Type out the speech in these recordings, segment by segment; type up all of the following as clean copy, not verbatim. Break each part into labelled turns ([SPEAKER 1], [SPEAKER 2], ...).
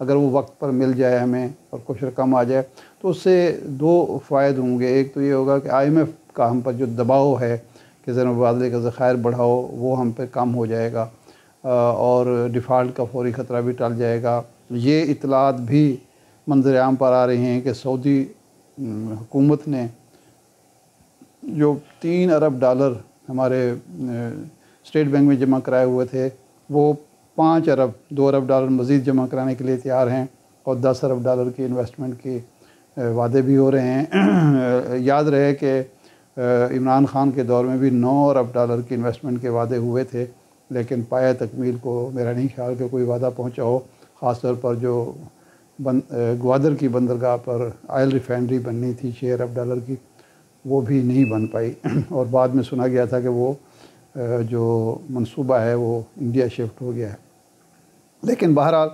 [SPEAKER 1] اگر وہ وقت پر مل جائے ہمیں اور کچھ رقم آ جائے تو اس سے دو فوائد ہوں گے. ایک تو یہ ہوگا کہ IMF کا ہم پر جو دباؤ ہے کہ زر مبادلے کا ذخائر بڑھاؤ وہ ہم پہ کم ہو جائے گا اور ڈیفالٹ کا فوری خطرہ بھی ٹل جائے گا. یہ اطلاعات بھی منظر عام پر آ رہے ہیں کہ سعودی حکومت نے جو $3 ارب ہمارے اسٹیٹ بینک میں جمع کرائے ہوئے تھے وہ $5 ارب $2 ارب مزید جمع کرانے کے لیے تیار ہیں اور $10 ارب کی انویسٹمنٹ کی وعدے بھی ہو رہے ہیں. یاد رہے کہ عمران خان کے دور میں بھی $9 ارب کی انویسٹمنٹ کے وعدے ہوئے تھے لیکن پایہ تکمیل کو میرا نہیں خیال کہ کوئی وعدہ پہنچا ہو. خاص طور پر جو گوادر کی بندرگاہ پر آئل ریفائنری بننی تھی $6 ارب کی وہ بھی نہیں بن پائی اور بعد میں سنا گیا تھا کہ وہ جو منصوبہ ہے وہ انڈیا شفٹ ہو گیا ہے. لیکن بہرحال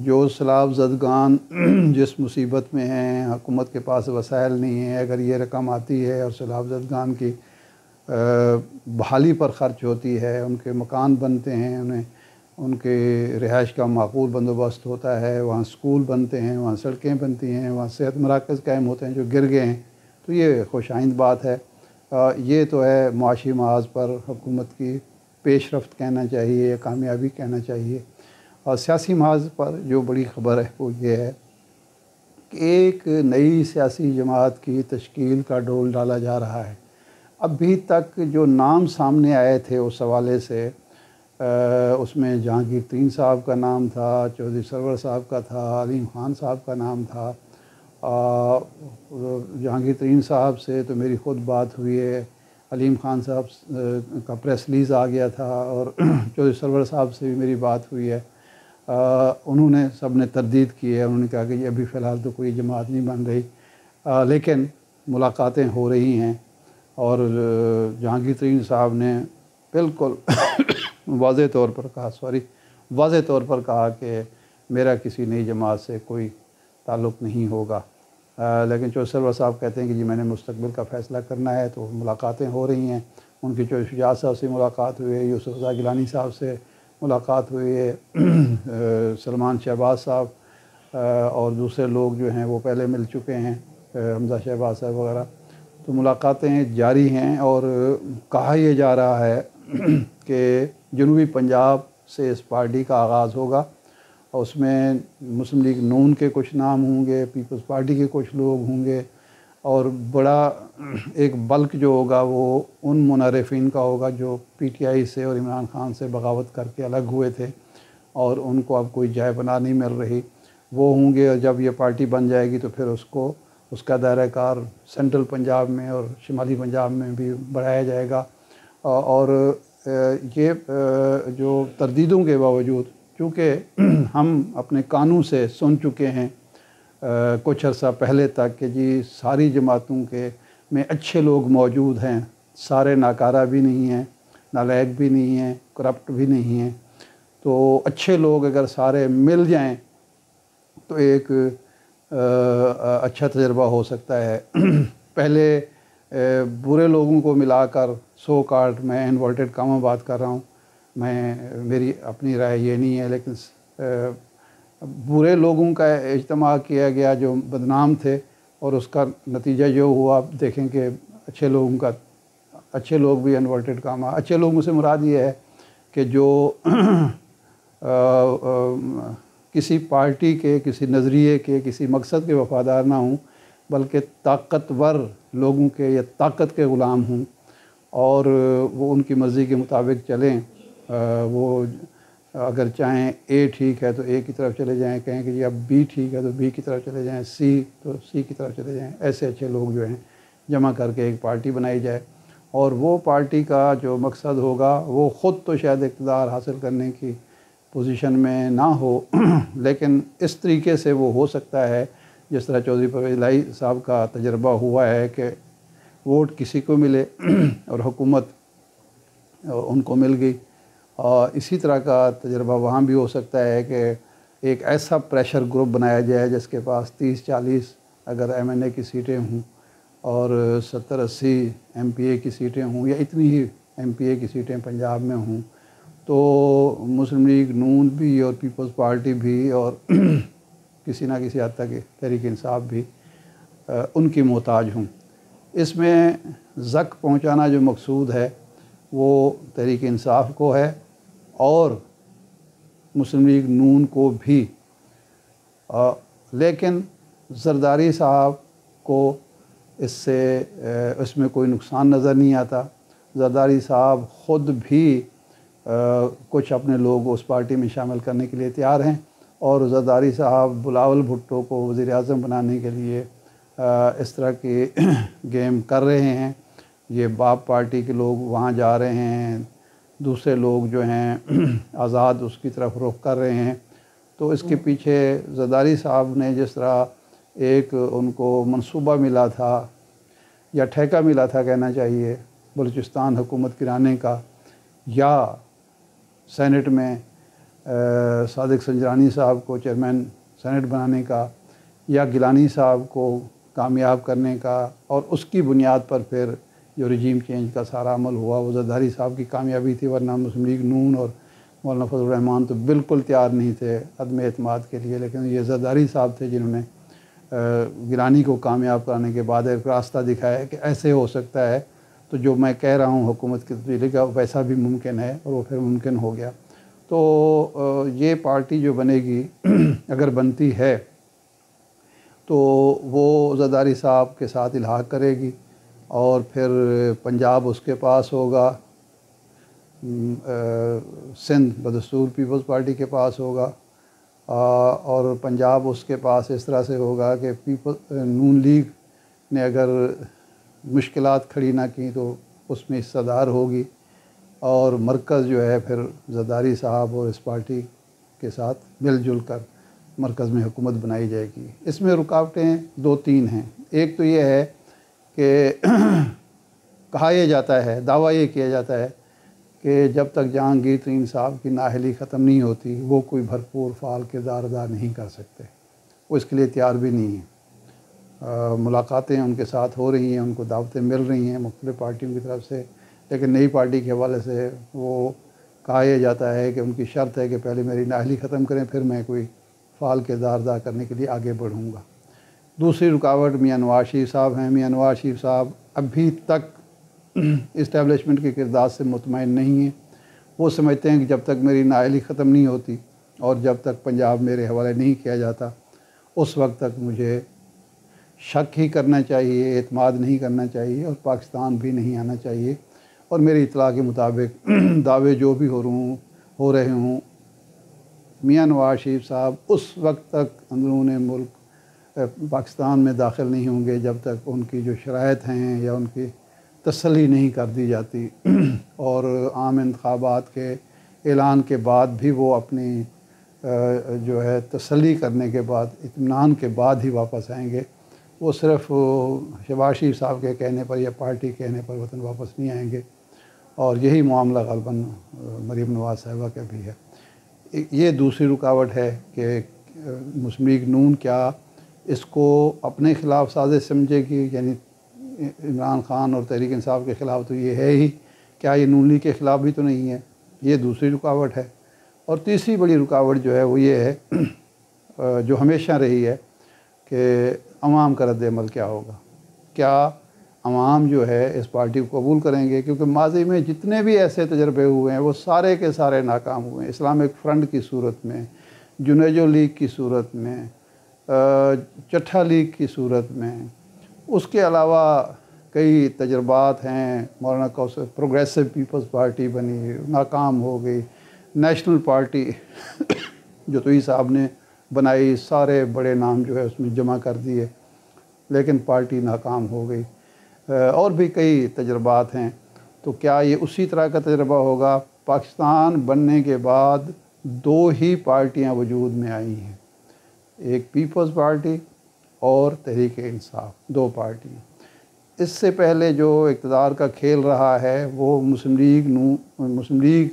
[SPEAKER 1] جو سیلاب زدگان جس مصیبت میں ہیں حکومت کے پاس وسائل نہیں ہیں, اگر یہ رقم آتی ہے اور سیلاب زدگان کی بحالی پر خرچ ہوتی ہے, ان کے مکان بنتے ہیں, انہیں ان کے رہائش کا معقول بندوبست ہوتا ہے, وہاں اسکول بنتے ہیں, وہاں سڑکیں بنتی ہیں, وہاں صحت مراکز قائم ہوتے ہیں جو گر گئے ہیں, تو یہ خوش آئند بات ہے. یہ تو ہے معاشی محاذ پر حکومت کی پیش رفت کہنا چاہیے, کامیابی کہنا چاہیے. اور سیاسی محاذ پر جو بڑی خبر ہے وہ یہ ہے کہ ایک نئی سیاسی جماعت کی تشکیل کا ڈول ڈالا جا رہا ہے. ابھی تک جو نام سامنے آئے تھے اس حوالے سے اس میں جہانگیر ترین صاحب کا نام تھا, چودھری سرور صاحب کا تھا, علیم خان صاحب کا نام تھا. جہانگیر ترین صاحب سے تو میری خود بات ہوئی ہے, علیم خان صاحب کا پریس ریلیز آ گیا تھا اور چودھری سرور صاحب سے بھی میری بات ہوئی ہے. انہوں نے سب نے تردید کی ہے, انہوں نے کہا کہ یہ ابھی فی الحال تو کوئی جماعت نہیں بن رہی, لیکن ملاقاتیں ہو رہی ہیں. اور جہانگیر ترین صاحب نے بالکل واضح طور پر کہا کہ میرا کسی نئی جماعت سے کوئی تعلق نہیں ہوگا. لیکن چودھری سرور صاحب کہتے ہیں کہ جی میں نے مستقبل کا فیصلہ کرنا ہے, تو ملاقاتیں ہو رہی ہیں. ان کی چودھری شجاعت صاحب سے ملاقات ہوئی ہے, یوسف رضا گیلانی صاحب سے ملاقات ہوئی ہے, سلمان شہباز صاحب اور دوسرے لوگ جو ہیں وہ پہلے مل چکے ہیں, حمزہ شہباز صاحب وغیرہ. تو ملاقاتیں جاری ہیں اور کہا یہ جا رہا ہے کہ جنوبی پنجاب سے اس پارٹی کا آغاز ہوگا اور اس میں مسلم لیگ نون کے کچھ نام ہوں گے, پیپلز پارٹی کے کچھ لوگ ہوں گے, اور بڑا ایک بلک جو ہوگا وہ ان منحرفین کا ہوگا جو PTI سے اور عمران خان سے بغاوت کر کے الگ ہوئے تھے اور ان کو اب کوئی جائے بنا نہیں مل رہی, وہ ہوں گے. اور جب یہ پارٹی بن جائے گی تو پھر اس کا دائرہ کار سینٹرل پنجاب میں اور شمالی پنجاب میں بھی بڑھایا جائے گا. اور یہ جو تردیدوں کے باوجود چونکہ ہم اپنے کانوں سے سن چکے ہیں کچھ عرصہ پہلے تک کہ جی ساری جماعتوں کے میں اچھے لوگ موجود ہیں, سارے ناکارہ بھی نہیں ہیں, نالائق بھی نہیں ہیں, کرپٹ بھی نہیں ہیں. تو اچھے لوگ اگر سارے مل جائیں تو ایک اچھا تجربہ ہو سکتا ہے. پہلے برے لوگوں کو ملا کر سو کارڈ, میں انورٹڈ کاموں بات کر رہا ہوں, میری اپنی رائے یہ نہیں ہے, لیکن برے لوگوں کا اجتماع کیا گیا جو بدنام تھے اور اس کا نتیجہ جو ہوا آپ دیکھیں کہ اچھے لوگ بھی انورٹڈ کاما. اچھے لوگوں سے مراد یہ ہے کہ جو کسی پارٹی کے, کسی نظریے کے, کسی مقصد کے وفادار نہ ہوں بلکہ طاقتور لوگوں کے یا طاقت کے غلام ہوں اور وہ ان کی مرضی کے مطابق چلیں. وہ اگر چاہیں A ٹھیک ہے تو A کی طرف چلے جائیں, کہیں کہ جی اب B ٹھیک ہے تو B کی طرف چلے جائیں, C تو C کی طرف چلے جائیں. ایسے اچھے لوگ جو ہیں جمع کر کے ایک پارٹی بنائی جائے اور وہ پارٹی کا جو مقصد ہوگا وہ خود تو شاید اقتدار حاصل کرنے کی پوزیشن میں نہ ہو, لیکن اس طریقے سے وہ ہو سکتا ہے جس طرح چودھری پرویز الہی صاحب کا تجربہ ہوا ہے کہ ووٹ کسی کو ملے اور حکومت ان کو مل گئی. اور اسی طرح کا تجربہ وہاں بھی ہو سکتا ہے کہ ایک ایسا پریشر گروپ بنایا جائے جس کے پاس 30-40 اگر MNA کی سیٹیں ہوں اور 70-80 MPA کی سیٹیں ہوں یا اتنی ہی MPA کی سیٹیں پنجاب میں ہوں, تو مسلم لیگ نون بھی اور پیپلز پارٹی بھی اور کسی نہ کسی حد تک تحریک انصاف بھی ان کی محتاج ہوں۔ اس میں زک پہنچانا جو مقصود ہے وہ تحریک انصاف کو ہے اور مسلم لیگ نون کو بھی، لیکن زرداری صاحب کو اس میں کوئی نقصان نظر نہیں آتا۔ زرداری صاحب خود بھی کچھ اپنے لوگ اس پارٹی میں شامل کرنے کے لیے تیار ہیں، اور زرداری صاحب بلاول بھٹو کو وزیر اعظم بنانے کے لیے اس طرح کی گیم کر رہے ہیں۔ یہ باپ پارٹی کے لوگ وہاں جا رہے ہیں، دوسرے لوگ جو ہیں آزاد اس کی طرف رخ کر رہے ہیں۔ تو اس کے پیچھے زرداری صاحب نے جس طرح ایک ان کو منصوبہ ملا تھا یا ٹھیکہ ملا تھا کہنا چاہیے بلوچستان حکومت گرانے کا، یا سینٹ میں صادق سنجرانی صاحب کو چیئرمین سینٹ بنانے کا، یا گیلانی صاحب کو کامیاب کرنے کا، اور اس کی بنیاد پر پھر جو رجیم چینج کا سارا عمل ہوا وہ زرداری صاحب کی کامیابی تھی، ورنہ مسلم لیگ نون اور مولانا فضل الرحمان تو بالکل تیار نہیں تھے عدم اعتماد کے لیے، لیکن یہ زرداری صاحب تھے جنہوں نے گیلانی کو کامیاب کرنے کے بعد ایک راستہ دکھایا کہ ایسے ہو سکتا ہے، تو جو میں کہہ رہا ہوں حکومت کی تبدیلی کا ویسا بھی ممکن ہے، اور وہ پھر ممکن ہو گیا۔ تو یہ پارٹی جو بنے گی اگر بنتی ہے تو وہ زرداری صاحب کے ساتھ الحاق کرے گی، اور پھر پنجاب اس کے پاس ہوگا، سندھ بدستور پیپلز پارٹی کے پاس ہوگا، اور پنجاب اس کے پاس اس طرح سے ہوگا کہ نون لیگ نے اگر مشکلات کھڑی نہ کی تو اس میں حصہ دار ہوگی، اور مرکز جو ہے پھر زرداری صاحب اور اس پارٹی کے ساتھ مل جل کر مرکز میں حکومت بنائی جائے گی۔ اس میں رکاوٹیں 2-3 ہیں۔ ایک تو یہ ہے کہ کہا یہ جاتا ہے، دعویٰ یہ کیا جاتا ہے کہ جب تک جہانگیر ترین صاحب کی نااہلی ختم نہیں ہوتی وہ کوئی بھرپور فعال کردار ادا نہیں کر سکتے، وہ اس کے لیے تیار بھی نہیں ہیں۔ ملاقاتیں ان کے ساتھ ہو رہی ہیں، ان کو دعوتیں مل رہی ہیں مختلف پارٹیوں کی طرف سے، لیکن نئی پارٹی کے حوالے سے وہ کہا یہ جاتا ہے کہ ان کی شرط ہے کہ پہلے میری نااہلی ختم کریں پھر میں کوئی فعال کردار ادا کرنے کے لیے آگے بڑھوں گا۔ دوسری رکاوٹ میاں نواز شریف صاحب ہیں۔ میاں نواز شریف صاحب ابھی تک اسٹیبلشمنٹ کے کردار سے مطمئن نہیں ہیں۔ وہ سمجھتے ہیں کہ جب تک میری نااہلی ختم نہیں ہوتی اور جب تک پنجاب میرے حوالے نہیں کیا جاتا اس وقت تک مجھے شک ہی کرنا چاہیے، اعتماد نہیں کرنا چاہیے، اور پاکستان بھی نہیں آنا چاہیے، اور میری اطلاع کے مطابق دعوے جو بھی ہو رہے ہوں میاں نواز شریف صاحب اس وقت تک اندرون ملک پاکستان میں داخل نہیں ہوں گے جب تک ان کی جو شرائط ہیں یا ان کی تسلی نہیں کر دی جاتی، اور عام انتخابات کے اعلان کے بعد بھی وہ اپنی جو ہے تسلی کرنے کے بعد، اطمینان کے بعد ہی واپس آئیں گے۔ وہ صرف شہباز شریف صاحب کے کہنے پر یا پارٹی کہنے پر وطن واپس نہیں آئیں گے، اور یہی معاملہ غالباً مریم نواز صاحبہ کا بھی ہے۔ یہ دوسری رکاوٹ ہے کہ مسلم لیگ نون کیا اس کو اپنے خلاف سازش سمجھے گی، یعنی عمران خان اور تحریک انصاف کے خلاف تو یہ ہے ہی، کیا یہ نون لیگ کے خلاف بھی تو نہیں ہے؟ یہ دوسری رکاوٹ ہے۔ اور تیسری بڑی رکاوٹ جو ہے وہ یہ ہے جو ہمیشہ رہی ہے کہ عوام کا رد عمل کیا ہوگا، کیا عوام جو ہے اس پارٹی کو قبول کریں گے؟ کیونکہ ماضی میں جتنے بھی ایسے تجربے ہوئے ہیں وہ سارے کے سارے ناکام ہوئے ہیں، اسلامک فرنٹ کی صورت میں، جنیجو لیگ کی صورت میں، چٹھا لیگ کی صورت میں، اس کے علاوہ کئی تجربات ہیں۔ مولانا کوثر پروگریسو پیپلز پارٹی بنی، ناکام ہو گئی۔ نیشنل پارٹی جو توئی صاحب نے بنائی، سارے بڑے نام جو ہے اس میں جمع کر دیے، لیکن پارٹی ناکام ہو گئی۔ اور بھی کئی تجربات ہیں۔ تو کیا یہ اسی طرح کا تجربہ ہوگا؟ پاکستان بننے کے بعد 2 ہی پارٹیاں وجود میں آئی ہیں، ایک پیپلز پارٹی اور تحریک انصاف، 2 پارٹیاں۔ اس سے پہلے جو اقتدار کا کھیل رہا ہے وہ مسلم لیگ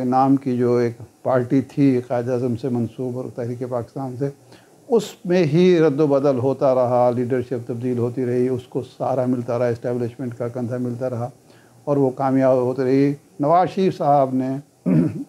[SPEAKER 1] نام کی جو ایک پارٹی تھی قائد اعظم سے منسوب اور تحریک پاکستان سے، اس میں ہی رد و بدل ہوتا رہا، لیڈرشپ تبدیل ہوتی رہی، اس کو سہارا ملتا رہا، اسٹیبلشمنٹ کا کندھا ملتا رہا، اور وہ کامیاب ہوتی رہی۔ نواز شریف صاحب نے